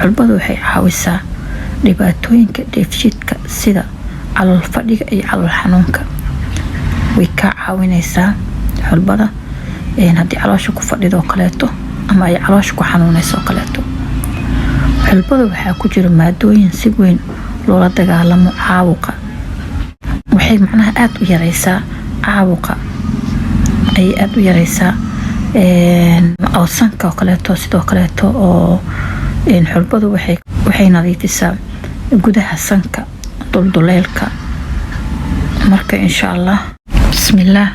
xulbadu waxay caawisaa dhibaatooyinka dheefshiidka sida calool fadhiga iyo calool xanuunka. way ka caawinaysaa xulbada haddii caloosha ku fadhido kaleeto ama ay caloosha ku xanuunayso kaleeto. xulbada waxaa ku jira maadooyin si weyn loola dagaalamo caabuqa. waxay macnaha aad u yareysaa caabuqa, ay aad u yareysaa oo sanka kaleeto sidoo kaleeto oo xulbadu waxay nadiifisaa gudaha sanka dulduleelka. marka insha Allah bismillah.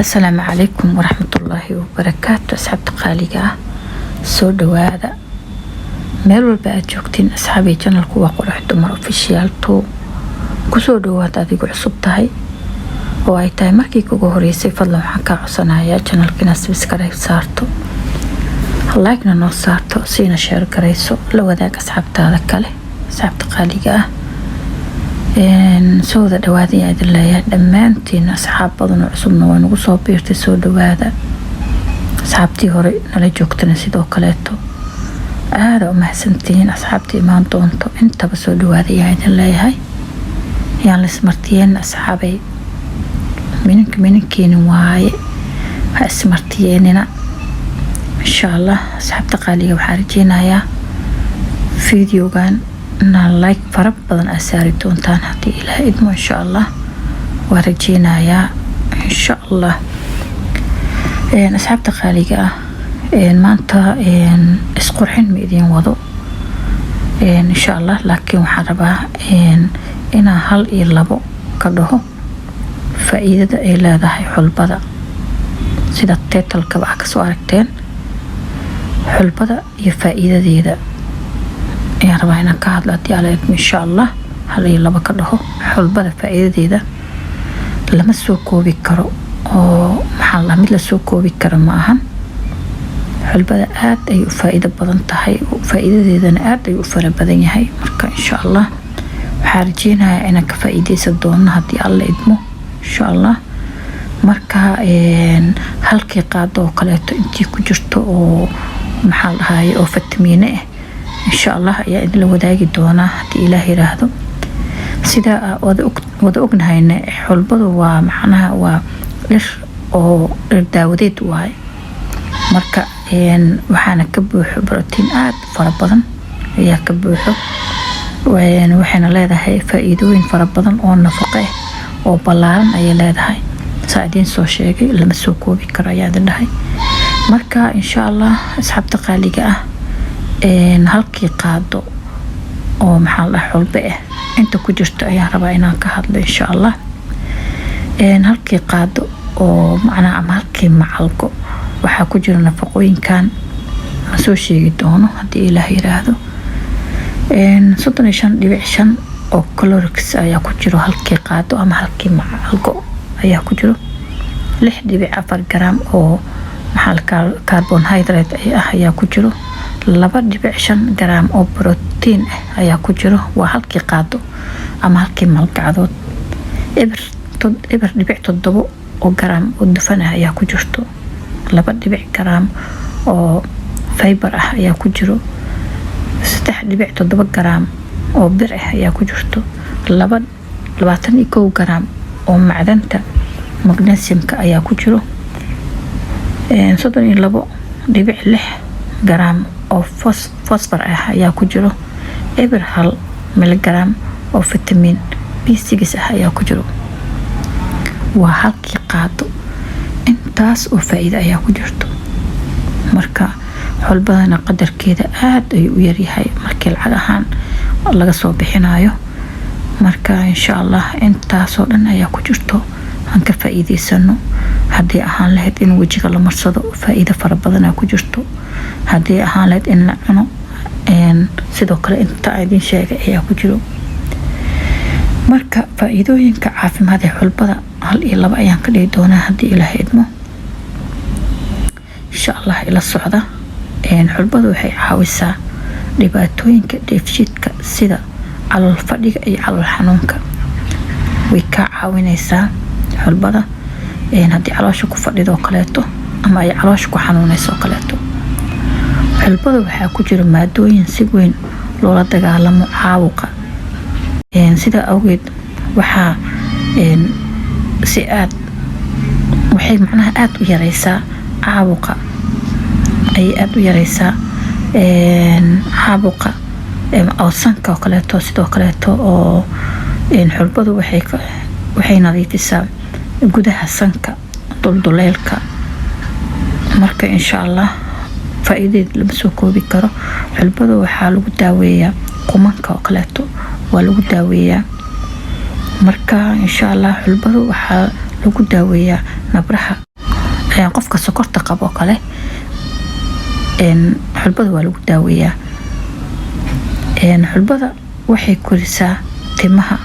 assalaamu calaykum waraxmatullaahi wabarakaatu. asxaabta qaaliga ah soo dhawaada meel walba aad joogtiin. asxaabii channelku waa Qurux Dumar Official 2. kusoo dhawaad adigu cusub tahay oo ay tahay markii kugu horeysay, fadlan waxaan kaa codsanayaa channelkina subscribe saarto, like-na noo saarto, siina share garayso, la wadaag asxaabtaada kale. asxaabta qaaliga ah soo wada dhawaada ayaan idin leeyahay dhammaantiin. asxaab badan oo cusubna waa nagu soo biirtay, soo dhawaada. asxaabtii hore nala joogtana sidoo kaleeto aada u mahadsantihiin. asxaabtii imaan doonto intaba soo dhawaada ayaan idin leeyahay. yaan la ismartiyeen asxaabay, minankeeni waaye, ha ismartiyeenina insha Allah. asxaabta qaaliga waxaan rajeynayaa videogan inaan like fara badan aad saari doontaan haddii ilaahay idmo insha Allah. waan rajeynayaa insha Allah. asxaabta qaaliga ah maanta isqurxin ma idin wado insha Allah, laakiin waxaan rabaa inaan 1 iyo 2 ka dhaho faa'iidada ay leedahay xulbada. sida title-ka wax ka soo aragteen, xulbada iyo faa'iidadeeda ayaan rabaa inaan ka hadlo haddii alla idmo insha Allah. 1 iyo 2 ka dhaho. xulbada faa'iidadeeda lama soo koobi karo, oo maxaa la mid la soo koobi karo ma ahan. xulbada aad ay u faa'iido badan tahay, faa'iidadeedana aad ay u fara badan yahay. marka insha Allah waxaan rajeynayaa inaan ka faa'iideysan doono haddii alla idmo insha Allah. marka halkii qaado oo kaleeto intii ku jirto oo maxaa dhahaye oo fitamiine ah insha Allah ayaa idin la wadaagi doonaa haddii Ilaahay yiraahdo. sida wada ognahayna xulbadu waa macnaha waa dhir oo daawadeed waaye. marka waxaana ka buuxo borotiin aad fara badan ayaa ka buuxo, waxayna leedahay faa'iidooyin fara badan oo nafaqo ah oo ballaaran ayay leedahay. saacadiin soo sheegay lama soo koobi karo ayaa idin dhahay. marka insha Allah asxaabta qaaliga ah halkii qaado oo maxaa la xulbe ah inta ku jirto ayaan rabaa inaan ka hadlo insha Allah. halkii qaado oo macnaha ama halkii macalgo waxaa ku jira nafaqooyinkan aan soo sheegi doono haddii Ilaahay yiraahdo. 35.5 oo calories ayaa ku jiro halkii qaado ama halkii macalgo ayaa ku jiro. 6.4 gram oo maxaa carbohydrate ayaa ku jiro. 2.5 gram oo protein ayaa ku jiro, waa halkii qaado ama halkii malqacdood. 1.7 oo gram oo dufan ayaa ku jirto. 2 gram oo fiber ayaa ku jiro. 3.7 gram oo bir ayaa ku jirto. 21 gram oo macdanta magnesiumka ayaa ku jiro. 32.6 gram oo phosphor ayaa ku jiro. 1 milligram oo vitamin B6 ayaa ku jiro. waa halkii qaado intaas oo faa'iido ayaa ku jirto. marka xulbadana qadarkeeda aad ay u yar yahay markii lacag ahaan laga soo bixinayo. marka insha Allah intaas oo dhan ayaa ku jirto aan ka faa'iideysano. haddii ahaan lahayd in wajiga la marsado faa'iido fara badan ku jirto. haddii ahaan lahayd in la cuno sidoo kale inta idin sheegay ayaa ku jiro. marka faa'iidooyinka caafimaad ee xulbada 1 iyo 2 ayaan ka dhigi doonaa haddii Ilaahay idmo insha Allah. ila socda. xulbadu waxay caawisaa dhibaatooyinka dheefshiidka sida calool fadhiga iyo calool xanuunka. way ka caawinaysaa xulbada haddii caloosha ku fadhido kaleeto ama ay caloosha ku xanuunayso kaleeto. xulbada waxaa ku jira maadooyin si weyn loola dagaalamo caabuqa. Sidaa awgeed waxaa si aad waxay macnaha aad u yareysaa caabuqa, ay aad u yareysaa caabuqa oo sanka oo kaleeto. sidoo kaleeto oo xulbadu waxay nadiifisaa gudaha sanka dulduleelka. marka insha Allah faa'iideed lama soo koobi karo. xulbadu waxaa lagu daaweeyaa qumanka oo kaleeto, waa lagu daaweeyaa. marka insha Allah xulbadu waxaa lagu daaweeyaa nabraha qofka sokorta qabo kale. xulbada waa lagu daaweeyaa. xulbada waxay korisaa timaha,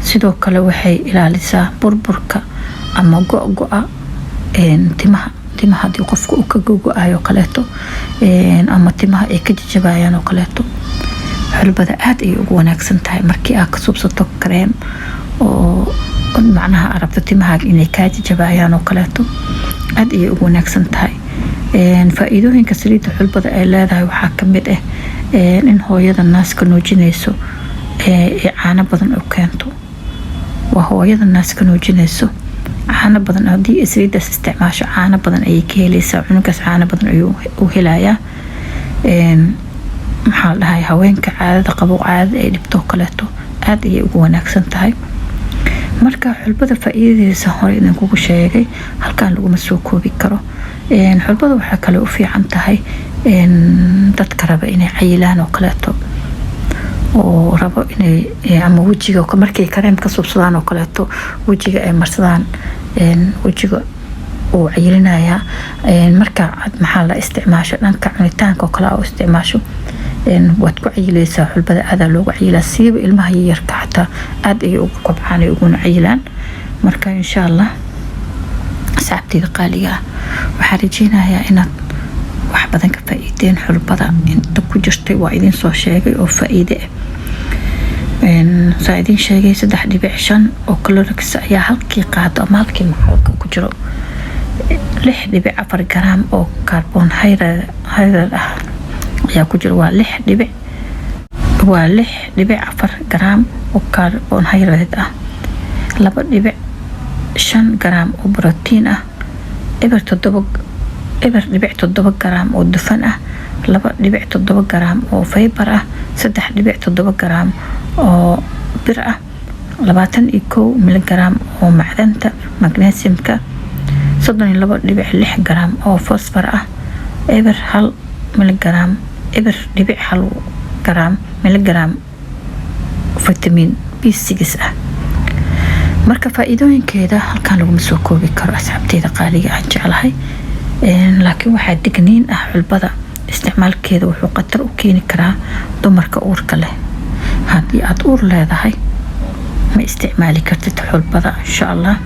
sidoo kale waxay ilaalisaa burburka ama go'go'a timaha haddii qofka uu ka go'ayo kaleeto, ama timaha ay ka jajabayaan oo kaleeto. xulbada aad ay ugu wanaagsan tahay markii aad ka subsato kareem oo macnaha arabta timahaaga inay kaa jajabayaan oo kaleeto, aad ay ugu wanaagsan tahay. faa'iidooyinka saliidda xulbada ay leedahay waxaa ka mid ah in hooyada naaska nuujinayso caano badan u keento. waa hooyada naaska nuujinayso caano badan, haddii saliiddaas isticmaasho caano badan ayay ka helaysaa. cunugaas caano badan ayuu u helayaa. maxaa la dhahay haweenka caadada qabo, caadada ay dhibto kaleeto, aad ayay ugu wanaagsan tahay. marka xulbada faa'iidadiisa hore idinkugu sheegay, halkaan laguma soo koobi karo. xulbada waxaa kale u fiican tahay dadka raba inay cayilaan oo kaleeto, oo rabo inay ama wejiga markay kareem ka subsadaan oo kaleeto wejiga ay marsadaan, wejiga uu cayilinayaa. marka maxaa la isticmaasho dhanka cunitaanka oo kale oo isticmaasho, waad ku cayilaysaa. xulbada aad loogu cayilaa, siiba ilmaha yaryarka xataa aad ay ugu kobcaan, ay ugu cayilaan. marka insha Allah asxaabtayda qaaliga waxaan rajeynayaa inaad wax badan ka faa'iideen. xulbada inta ku jirtay waa idin soo sheegay oo faa'iide saa idin sheegay 3.5 oo calories ayaa halkii qaado ama halkii maxalka ku jiro. 6.4 gram oo carbohydrate ah ayaa ku jiro. waa 6.4 gram oo carbohydrate ah, 2.5 gram oo protein ah, 7 gram oo dufan ah, 2.7 gram oo fiber ah, 3.7 gram oo bir ah, 21 miligram oo macdanta magnesiumka, 32.6 gram oo fosfor ah, 1 miligram vitamin B6 ah. marka faa'iidooyinkeeda halkaan laguma soo koobi karo asxaabtayda qaaliga aan jeclahay. laakiin waxaa digniin ah, xulbada isticmaalkeeda wuxuu khatar u keeni karaa dumarka uurka leh. haddii aad uur leedahay ma isticmaali kartid xulbada insha Allah.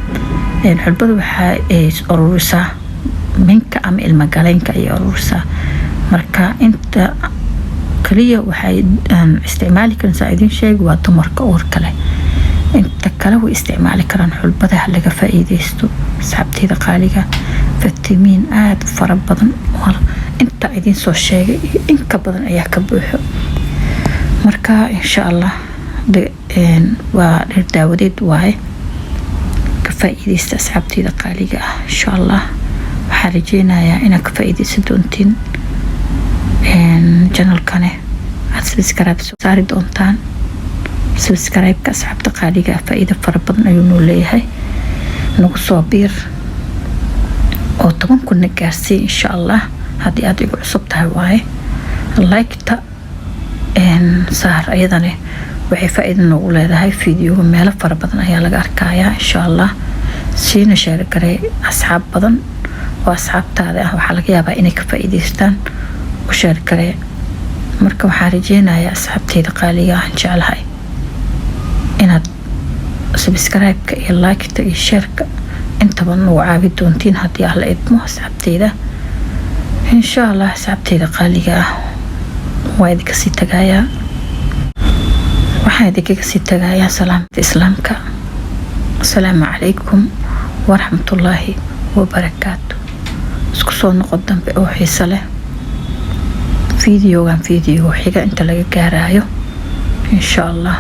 xulbada waxa ay ururisaa minka ama ilma galeenka ay ururisaa. marka inta kaliya waxay isticmaali karaan idin sheeg waa dumarka uurka leh. inta kale way isticmaali karaan xulbada. laga faa'iideysto asxaabtayda qaaliga, fitamiin aad u fara badan oo inta idin soo sheegay in ka badan ayaa ka buuxo. marka insha Allah waa dhir daawadeed waaye, ka faa'iideysta asxaabtayda qaaliga insha Allah. waxaan rajeynayaa inaad ka faa'iideysan doontiin channelkane. aad subscribe saari doontaan. subscribe-ka asxaabta qaaliga faa'iido fara badan ayuu noo leeyahay. nagu soo biir oo 10 kun gaarsii insha Allah. haddii aad igu cusub tahay waaye like-ta saar, ayadana waxay faa'iido noogu leedahay. fiidiyowga meelo fara badan ayaa laga arkayaa insha Allah. siina share garee asxaab badan oo asxaabtaada ah, waxaa laga yaabaa inay ka faa'iideystaan. u share garee. marka waxaan rajeynayaa asxaabtayda qaaliga aan jeclahay inaad subscribe-ka iyo like-ta iyo share-ka intaba nagu caawi doontiin haddii alla idmo asxaabtayda insha Allah. asxaabtayda qaaliga waa idinka sii tagayaa. waxaan idinkaga sii tagayaa salaamta islaamka. assalaamu calaykum waraxmatullaahi wabarakaatu. isku soo noqod dambe oo xiiso leh. فيديو xiga inta laga gaarayo insha Allah